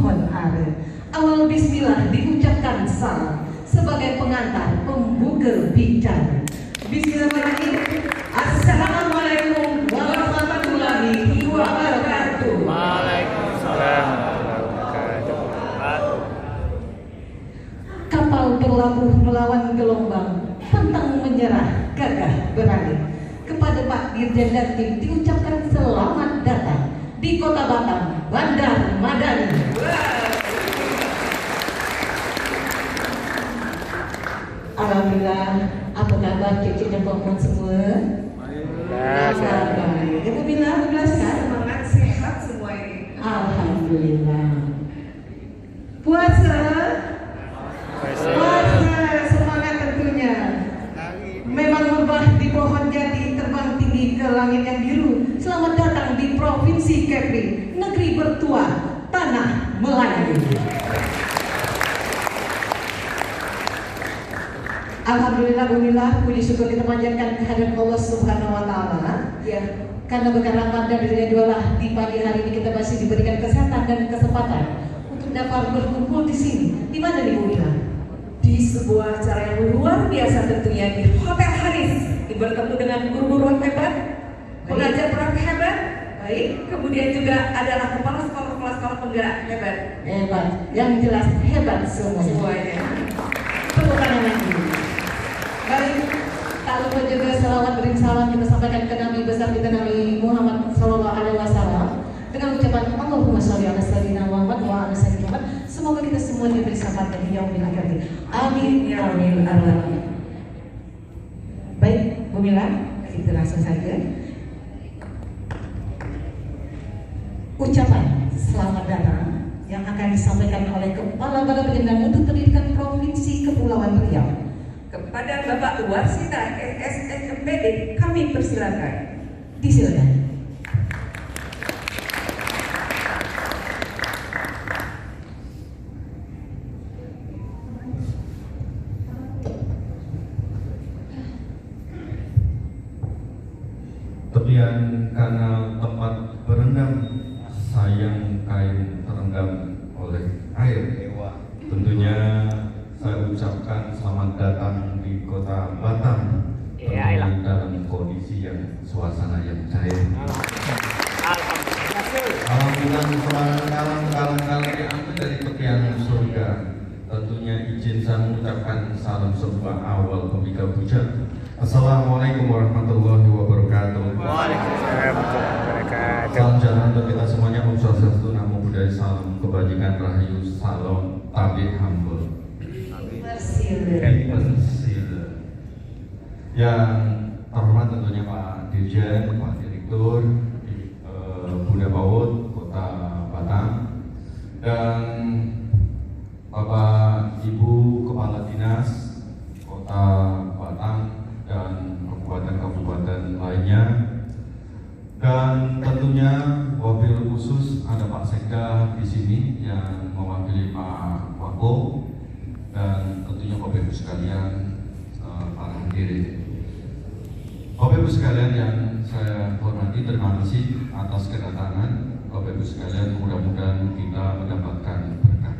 pohon ara. Awal bismillah diucapkan salam sebagai pengantar pembuka bicara. Bismillahirrahmanirrahim. Assalamualaikum warahmatullahi wabarakatuh. Waalaikumsalam warahmatullahi wabarakatuh. Kapal berlabuh melawan gelombang, pantang menyerah, gagah berani. Kepada Pak Dirjen Dantim diucapkan selamat datang di Kota Batam, Bandar Madani. Alhamdulillah, apa kabar cik-cik dan puan semua? Kabar baik. Ibu Bila, menjelaskan? Semangat, sehat semua ini. Alhamdulillah. Puasa, semangat tentunya. Memang merbah di pohon jati, terbang tinggi ke langit yang biru. Selamat datang di Provinsi Kepri, negeri bertuah, tanah Melayu. Alhamdulillah, Alhamdulillah, puji syukur kita panjatkan kehadirat Allah Subhanahu Wa Taala. Ya, karena berkat Ramadan dan ridhonya di pagi hari ini kita masih diberikan kesehatan dan kesempatan untuk dapat berkumpul di sini. Di mana nih Bu Mila? Di sebuah acara yang luar biasa tentunya di Hotel Haris. Bertemu dengan guru-guru hebat, pengajar berat hebat, baik. Kemudian juga adalah kepala sekolah penggerak hebat. Hebat, yang jelas hebat semuanya. Tepukan lagi. Baik, tak lupa juga selawat beri salam kita sampaikan ke Nabi besar kita Nabi Muhammad Sallallahu Alaihi Wasallam dengan ucapan Allahumma sholli ala sayyidina Muhammad wa ala sayyidina Muhammad. Semoga kita semua diberi syafaat di yaumil akhir. Amin ya rabbal alamin. Baik, Bu Mila, kita langsung saja. Ucapan selamat datang yang akan disampaikan oleh Kepala Balai Pendidikan untuk Pendidikan Provinsi Kepulauan Riau. Kepada Bapak Warsita SSMPD kami persilakan. Disilakan. Tepian kanal tempat berendam, sayang kain terendam oleh air. Tentunya saya ucapkan selamat datang di Kota Batam dalam kondisi yang suasana yang cair. Alhamdulillah, kalang-kalang diambil dari tepian surga. Tentunya izin saya mengucapkan salam sebuah awal pembuka puja. Assalamualaikum warahmatullahi wabarakatuh. Waalaikumsalam warahmatullahi wabarakatuh. Salam sejahtera untuk kita semuanya. Om Swastiastu, Namo Buddhaya, salam kebajikan, rahayu, salam tabib humble. Yang terhormat tentunya Pak Dirjen, Pak Direktur, Bunda PAUD Kota Batam, dan Bapak Ibu Kepala Dinas Kota Batam dan kabupaten-kabupaten lainnya, dan tentunya wabil khusus ada Pak Sekda di sini yang mewakili Pak Wako, dan tentunya Bapak Ibu sekalian para hadirin. Bapak Ibu sekalian yang saya hormati, terima kasih atas kedatangan Bapak Ibu sekalian. Mudah-mudahan kita mendapatkan berkah.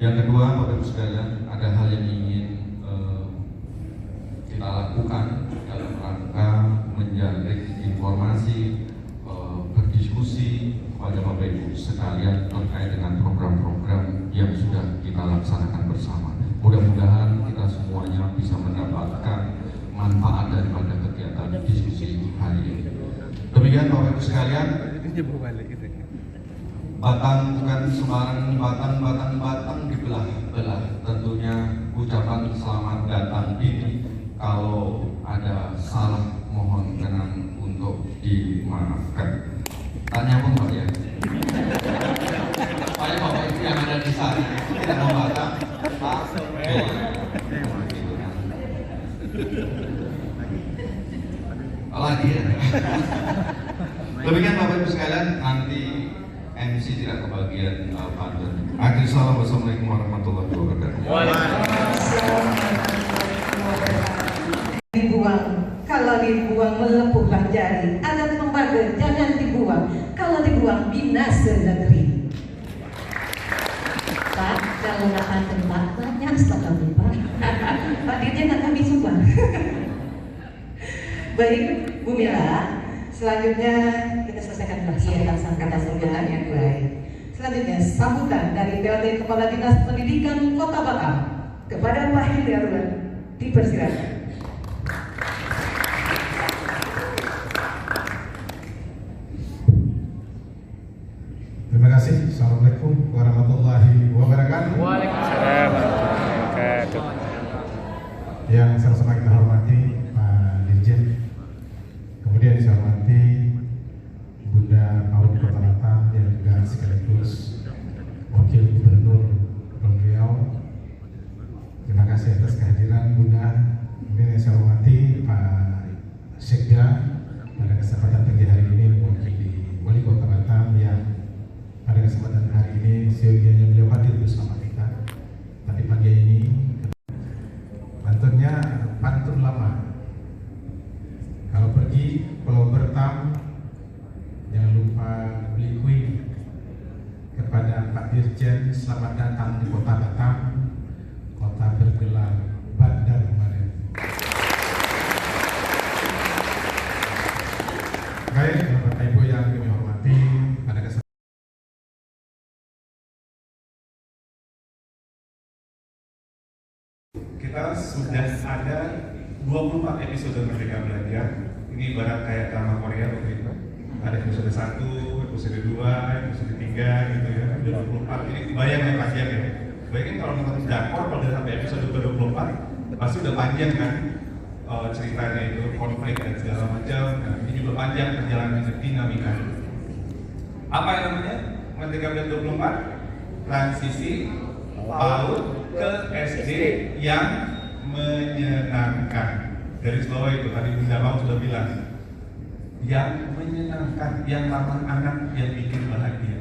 Yang kedua, Bapak Ibu sekalian, ada hal yang ingin kita lakukan dalam rangka menjaring informasi, berdiskusi kepada Bapak Ibu sekalian terkait dengan program-program yang sudah kita laksanakan bersama. Mudah-mudahan kita semuanya bisa mendapatkan manfaat daripada kegiatan diskusi hari ini. Demikian Bapak Ibu sekalian, Batam bukan sembarang Batang dibelah-belah. Tentunya ucapan selamat datang ini kalau ada salah mohon kenang untuk dimaafkan. Tanya pun Pak ya. Supaya Bapak Ibu yang ada di sana tidak membaca Pak. Lagi ya. Demikian Bapak Ibu sekalian, nanti MC tidak kebagian pantun. Akhir salam, wassalamualaikum warahmatullahi wabarakatuh. Dibuang, kalau dibuang melepuhlah jari. Alat lembaga jangan dibuang, kalau dibuang binasa negeri. kalau nggak kangen Pak, banyak stok kami Pak. Pak Dirjen nggak kami suka. Baik, Bu Mila. Selanjutnya kita selesaikan dulu Kata sambutan yang baik. Selanjutnya sambutan dari PLT Kepala Dinas Pendidikan Kota Batam kepada Pak Hendri Arulan. Dipersilakan. Terima kasih. Assalamualaikum warahmatullahi wabarakatuh. Waalaikumsalam warahmatullahi wabarakatuh. Yang sama-sama kita hormati Pak Dirjen, kemudian saya hormati Bunda PAUD Kota Batam yang juga sekaligus Wakil Gubernur Kepulauan Riau. Terima kasih atas kehadiran Bunda. Kemudian yang saya hormati Pak Sekda pada kesempatan pagi hari ini mewakili Wali Kota Batam yang pada kesempatan hari ini seyogianya beliau hadir bersama kita. Tadi pagi ini pantunnya pantun lama. Kalau pergi Pulau Bertam jangan lupa beli kue. Kepada Pak Dirjen, selamat datang di Kota Batam, kota bergelar Bandar Maret. Baik, Bapak Ibu yang kami hormati, pada kesempatan kita sudah ada 24 episode Merdeka Belajar. Ini ibarat kayak drama Korea begitu. Ada episode 1, episode 2, episode 3 gitu ya. 24 ini bayangnya panjang ya. Bayangin kalau nonton drakor kalau udah sampai episode ke-24 pasti udah panjang kan ceritanya itu, konflik dan segala macam. Nah, ini juga panjang perjalanan dinamika. Apa yang namanya Merdeka Belajar 24? Transisi PAUD ke SD yang menyenangkan. Garis bawah itu tadi Bunda Mau sudah bilang, yang menyenangkan, yang ramah anak, yang bikin bahagia.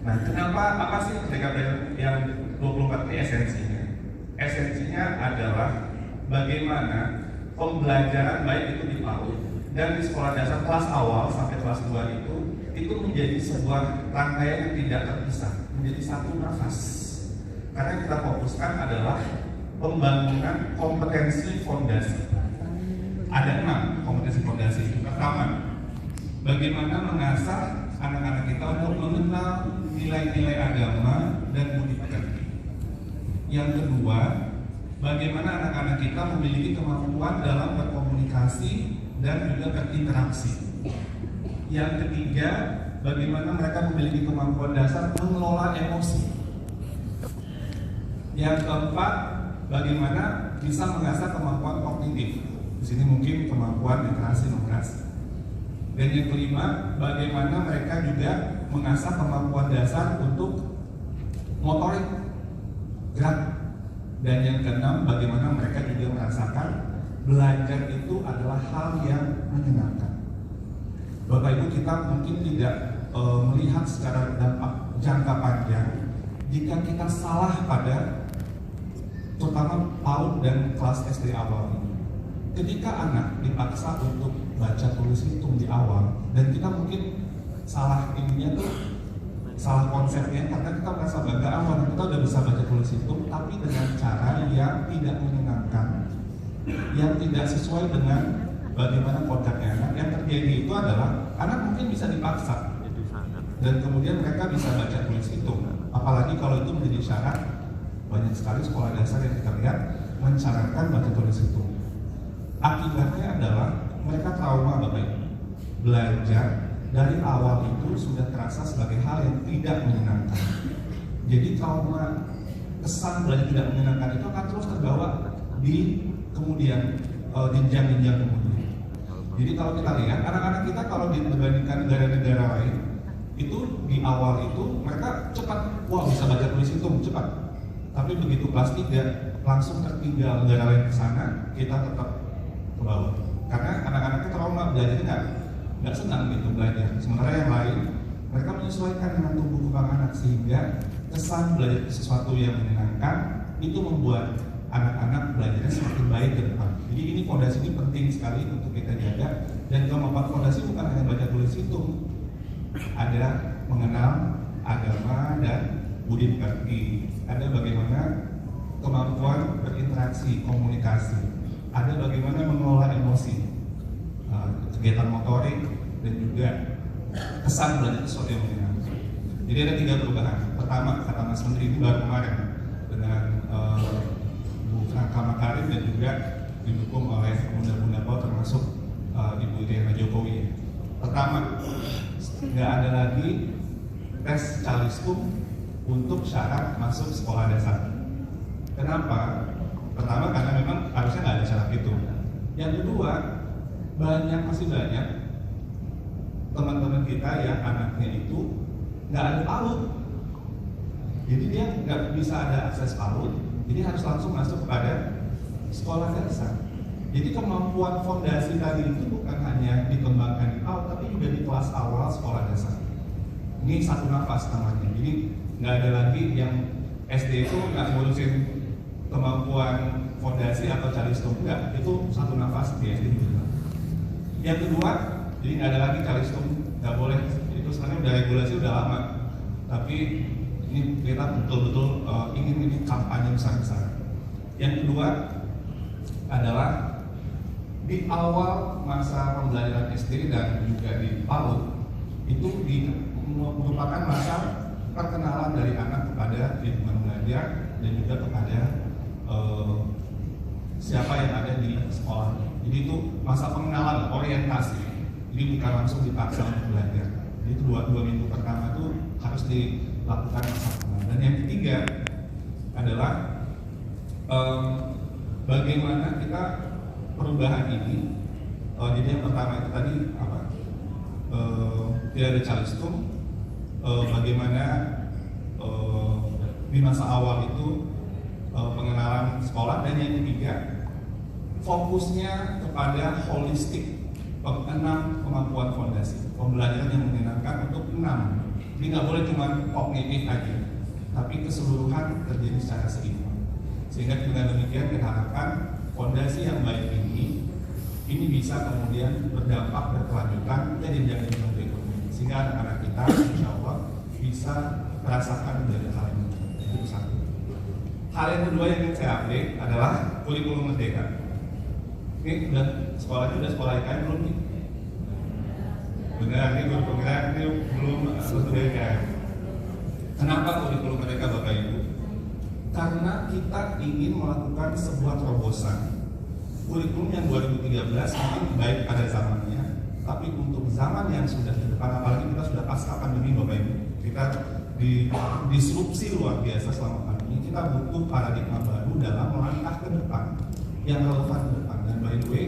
Nah, kenapa, apa sih Merdeka Belajar yang 24 ini esensinya? Esensinya adalah bagaimana pembelajaran baik itu di PAUD dan di sekolah dasar kelas awal sampai kelas 2 itu menjadi sebuah rangkaian yang tidak terpisah, menjadi satu nafas. Karena yang kita fokuskan adalah pembangunan kompetensi fondasi. Ada 6 kompetensi fondasi. Pertama, bagaimana mengasah anak-anak kita untuk mengenal nilai-nilai agama dan budi pekerti. Yang kedua, bagaimana anak-anak kita memiliki kemampuan dalam berkomunikasi dan juga berinteraksi. Yang ketiga, bagaimana mereka memiliki kemampuan dasar mengelola emosi. Yang keempat, bagaimana bisa mengasah kemampuan kognitif. Di sini mungkin kemampuan literasi numerasi. Dan yang kelima, bagaimana mereka juga mengasah kemampuan dasar untuk motorik, gerak. Dan yang keenam, bagaimana mereka juga merasakan belajar itu adalah hal yang menyenangkan. Bapak Ibu, kita mungkin tidak melihat secara dampak jangka panjang jika kita salah pada terutama PAUD dan kelas SD awal ini. Ketika anak dipaksa untuk baca tulis hitung di awal, dan kita mungkin salah ininya tuh, salah konsepnya karena kita merasa bangga awal kita udah bisa baca tulis hitung, tapi dengan cara yang tidak menyenangkan, yang tidak sesuai dengan bagaimana kodratnya anak. Yang terjadi itu adalah anak mungkin bisa dipaksa dan kemudian mereka bisa baca tulis hitung, apalagi kalau itu menjadi syarat. Banyak sekali sekolah dasar yang kita lihat mensyaratkan baca tulis hitung. Akibatnya adalah mereka trauma, Bapak Ibu. Belajar dari awal itu sudah terasa sebagai hal yang tidak menyenangkan. Jadi trauma, kesan belajar tidak menyenangkan itu akan terus terbawa di kemudian jenjang-jenjang kemudian. Jadi kalau kita lihat anak-anak kita kalau dibandingkan negara-negara lain itu di awal itu mereka cepat, wah bisa baca tulis hitung cepat. Tapi begitu kelas 3 langsung tertinggal negara lain ke sana, kita tetap ke bawah. Karena anak-anaknya trauma, belajarnya nggak senang gitu belajar. Sementara yang lain mereka menyesuaikan dengan tumbuh kembang anak sehingga kesan belajar sesuatu yang menyenangkan itu membuat anak-anak belajarnya semakin baik ke depan. Jadi ini fondasi ini penting sekali untuk kita jaga, dan kemampuan fondasi bukan hanya baca tulis hitung, ada mengenal agama dan budi pekerti, ada bagaimana kemampuan berinteraksi, komunikasi, ada bagaimana mengelola emosi, kegiatan motorik, dan juga kesan belajar sesuatu yang menyenangkan. Jadi ada 3 perubahan. Pertama, kata Mas Menteri ini baru kemarin dengan Bu Franka Makarim dan juga didukung oleh Bunda Paul termasuk Ibu Iriana Jokowi. Pertama, nggak ada lagi tes Calistung untuk syarat masuk sekolah dasar. Kenapa? Pertama, karena memang harusnya nggak ada syarat itu. Yang kedua, masih banyak teman-teman kita yang anaknya itu nggak ada PAUD. Jadi dia nggak bisa ada akses PAUD, jadi harus langsung masuk kepada sekolah dasar. Jadi kemampuan fondasi tadi itu bukan hanya dikembangkan di PAUD, tapi juga di kelas awal sekolah dasar. Ini satu nafas namanya. Jadi nggak ada lagi yang SD itu nggak ngurusin kemampuan fondasi atau Calistung, enggak. Itu satu nafas di SD juga. Yang kedua, jadi nggak ada lagi Calistung, nggak boleh. Itu sebenarnya udah regulasi udah lama. Tapi ini kita betul-betul ingin ini kampanye besar-besaran. Yang kedua adalah di awal masa pembelajaran SD dan juga di PAUD itu merupakan masa perkenalan dari anak kepada lingkungan belajar dan juga kepada siapa yang ada di sekolah. Jadi itu masa pengenalan, orientasi. Jadi bukan langsung dipaksa untuk belajar. Jadi itu 2 minggu pertama itu harus dilakukan masa pengenalan. Dan yang ketiga adalah bagaimana kita perubahan ini. Jadi yang pertama itu tadi apa? Tidak ada Calistung. Bagaimana di masa awal itu pengenalan sekolah, dan yang ketiga fokusnya kepada holistik, 6 kemampuan fondasi, pembelajaran yang menyenangkan untuk 6. Jadi nggak boleh cuma kognitif aja, tapi keseluruhan terjadi secara seimbang. Sehingga dengan demikian kita harapkan fondasi yang baik ini bisa kemudian berdampak berkelanjutan ke jenjang-jenjang berikutnya, sehingga anak-anak kita insya Allah bisa merasakan dari hal ini. Itu satu. Hal yang kedua yang ingin saya update adalah kurikulum merdeka. Ini udah sekolah IKN belum nih? Benar, ini guru penggerak ini belum selesai IKN. Kenapa kurikulum merdeka Bapak Ibu? Karena kita ingin melakukan sebuah terobosan. Kurikulum yang 2013 mungkin baik pada zamannya, tapi untuk zaman yang sudah di depan, apalagi kita sudah pasca pandemi Bapak Ibu, kita di disrupsi luar biasa selama pandemi, kita butuh paradigma baru dalam melangkah ke depan yang relevan ke depan. Dan by the way,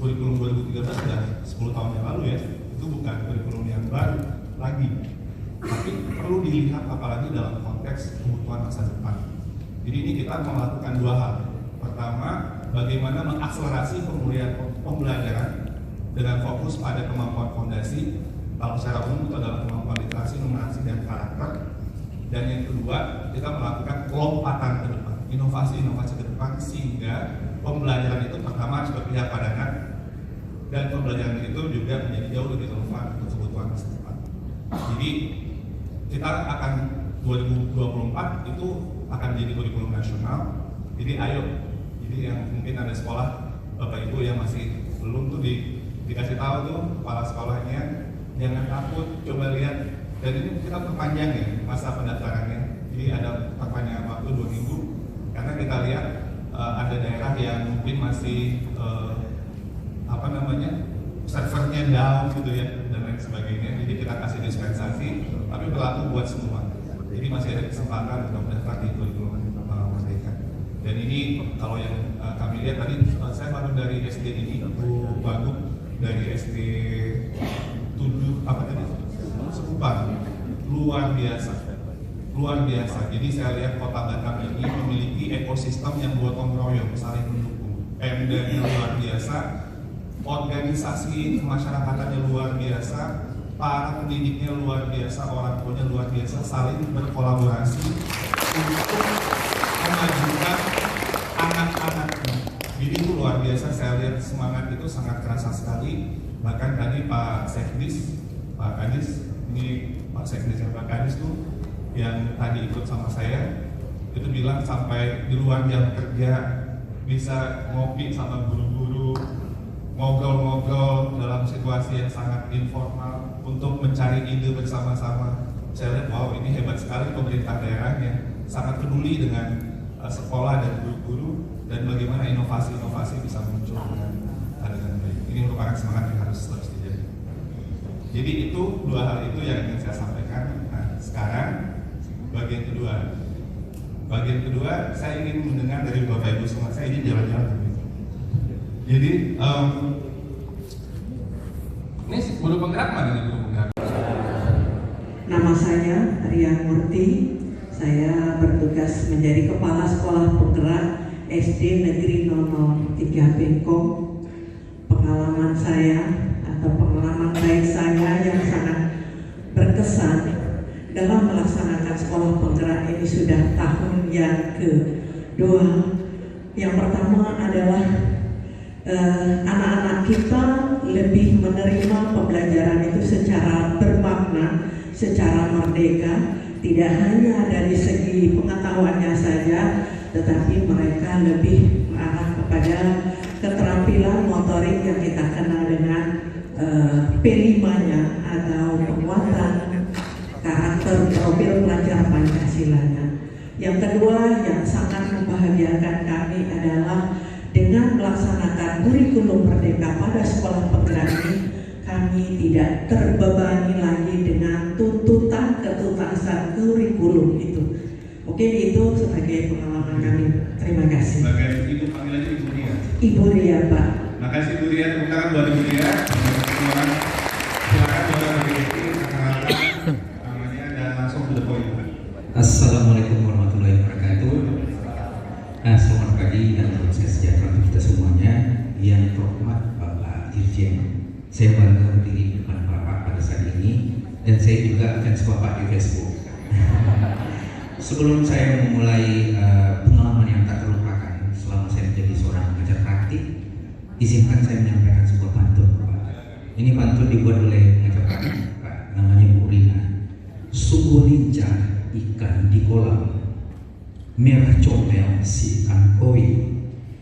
kurikulum 2013 sudah 10 tahun yang lalu ya, itu bukan kurikulum yang baru lagi, tapi perlu dilihat apalagi dalam konteks kebutuhan masa depan. Jadi ini kita melakukan 2 hal. Pertama, bagaimana mengakselerasi pemulihan pembelajaran dengan fokus pada kemampuan fondasi. Kalau secara umum itu adalah kemampuan literasi, numerasi, dan karakter. Dan yang kedua, kita melakukan lompatan ke depan, inovasi-inovasi ke depan, sehingga pembelajaran itu pertama harus berpihak pada anak, dan pembelajaran itu juga menjadi jauh lebih relevan untuk kebutuhan masa depan. Jadi kita akan 2024 itu akan jadi kurikulum nasional. Jadi ayo, jadi yang mungkin ada sekolah Bapak Ibu yang masih belum tuh dikasih tahu tuh kepala sekolahnya, jangan takut, coba lihat. Dan ini kita perpanjang ya masa pendaftarannya. Jadi ada perpanjangan waktu 2 minggu karena kita lihat ada daerah yang mungkin masih servernya down gitu ya dan lain sebagainya. Jadi kita kasih dispensasi, tapi berlaku buat semua. Jadi masih ada kesempatan untuk mendaftar di kurikulum merdeka. Dan ini kalau yang kami lihat tadi, saya baru dari SD ini, Bu Wagub dari SD 7 Sekupang, luar biasa. Jadi saya lihat Kota Batam ini memiliki ekosistem yang gotong royong, saling mendukung. Pemdanya luar biasa, organisasi kemasyarakatan luar biasa, para pendidiknya luar biasa, orang tuanya luar biasa, saling berkolaborasi untuk memajukan anak-anaknya. Jadi itu luar biasa, saya lihat semangat itu sangat terasa sekali. Bahkan tadi Pak Sekdis, Pak Kadis, ini Pak Sekdis dan Pak Kadis tuh yang tadi ikut sama saya itu bilang sampai di luar jam kerja bisa ngopi sama guru-guru, ngobrol-ngobrol dalam situasi yang sangat informal untuk mencari ide bersama-sama. Saya lihat, wow, ini hebat sekali pemerintah daerah yang sangat peduli dengan sekolah dan guru-guru dan bagaimana inovasi-inovasi bisa muncul dengan baik. Ini merupakan semangat yang harus terus dijaga. Jadi itu dua hal itu yang ingin saya sampaikan. Nah, sekarang bagian kedua. Bagian kedua, saya ingin mendengar dari Bapak Ibu semua. Saya ingin jalan-jalan. Jadi, ini guru penggerak mana nih guru penggerak? Nama saya Rian Murti. Saya bertugas menjadi Kepala Sekolah Penggerak SD Negeri 003 Bengkong. Pengalaman saya atau pengalaman baik saya yang sangat berkesan dalam melaksanakan sekolah penggerak ini sudah tahun yang kedua. Yang pertama adalah anak-anak kita lebih menerima pembelajaran itu secara bermakna, secara merdeka, tidak hanya dari segi pengetahuannya saja, tetapi mereka lebih mengarah kepada keterampilan motorik yang kita kenal dengan P5-nya atau penguatan karakter profil pelajar Pancasilanya. Yang kedua yang sangat membahagiakan kami adalah dengan melaksanakan kurikulum merdeka pada sekolah penggerak ini, kami tidak terbebani lagi dengan tuntutan ketuntasan kurikulum itu. Mungkin itu sebagai pengalaman kami. Terima kasih. Sebagai Ibu panggilannya Ibu Ria. Ibu Ria, Pak. Makasih Bu Ria, tepuk tangan buat Ibu Ria. Silakan buat Ibu Ria, namanya dan langsung to the point. Assalamualaikum warahmatullahi wabarakatuh. Selamat pagi dan salam sejahtera untuk kita semuanya. Yang terhormat Bapak Dirjen, saya bangga berdiri di depan Bapak pada saat ini dan saya juga fans Bapak di Facebook. Sebelum saya memulai pengalaman yang tak terlupakan selama saya menjadi seorang pengajar praktik, izinkan saya menyampaikan sebuah pantun, Pak. Ini pantun dibuat oleh pengajar praktik, Pak. Namanya Bu Rina. Sungguh lincah ikan di kolam, merah comel si ikan koi.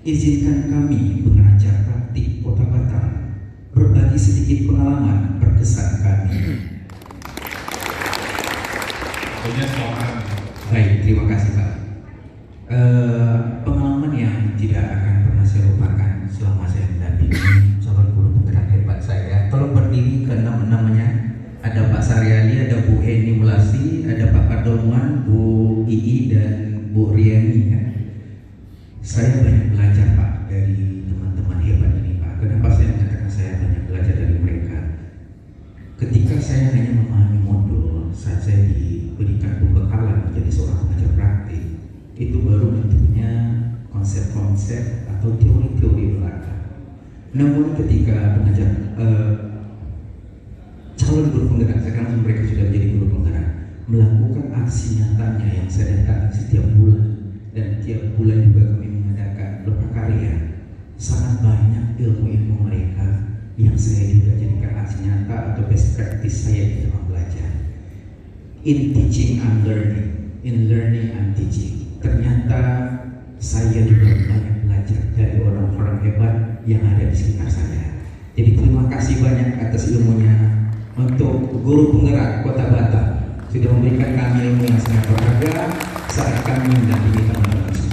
Izinkan kami pengajar praktik Kota Batam berbagi sedikit pengalaman berkesan kami. Punya soal. Baik, terima kasih Pak. Pengalaman yang tidak akan pernah saya lupakan selama saya mendampingi calon guru penggerak hebat saya. Tolong berdiri ke namanya. Ada Pak Saryali, ada Bu Eni Mulasi, ada Pak Kadongan, Bu Ii dan Bu Riani. Ya. Saya banyak belajar Pak dari teman-teman hebat ini Pak. Kenapa saya mengatakan saya banyak belajar dari mereka? Ketika saya hanya memahami modul saat saya diberikan pembekalan menjadi seorang pengajar praktik, itu baru bentuknya konsep-konsep atau teori-teori belaka. Namun ketika pengajar calon guru penggerak, sekarang mereka sudah menjadi guru penggerak, melakukan aksi nyatanya yang saya datang setiap bulan, dan tiap bulan juga kami mengadakan lokakarya. Sangat banyak ilmu-ilmu mereka yang saya juga jadikan aksi nyata atau best practice saya di dalam belajar. In teaching and learning, in learning and teaching. Ternyata saya juga banyak belajar dari orang-orang hebat yang ada di sekitar saya. Jadi terima kasih banyak atas ilmunya untuk guru penggerak Kota Batam sudah memberikan kami ilmu yang sangat berharga saat kami mendampingi teman-teman semua.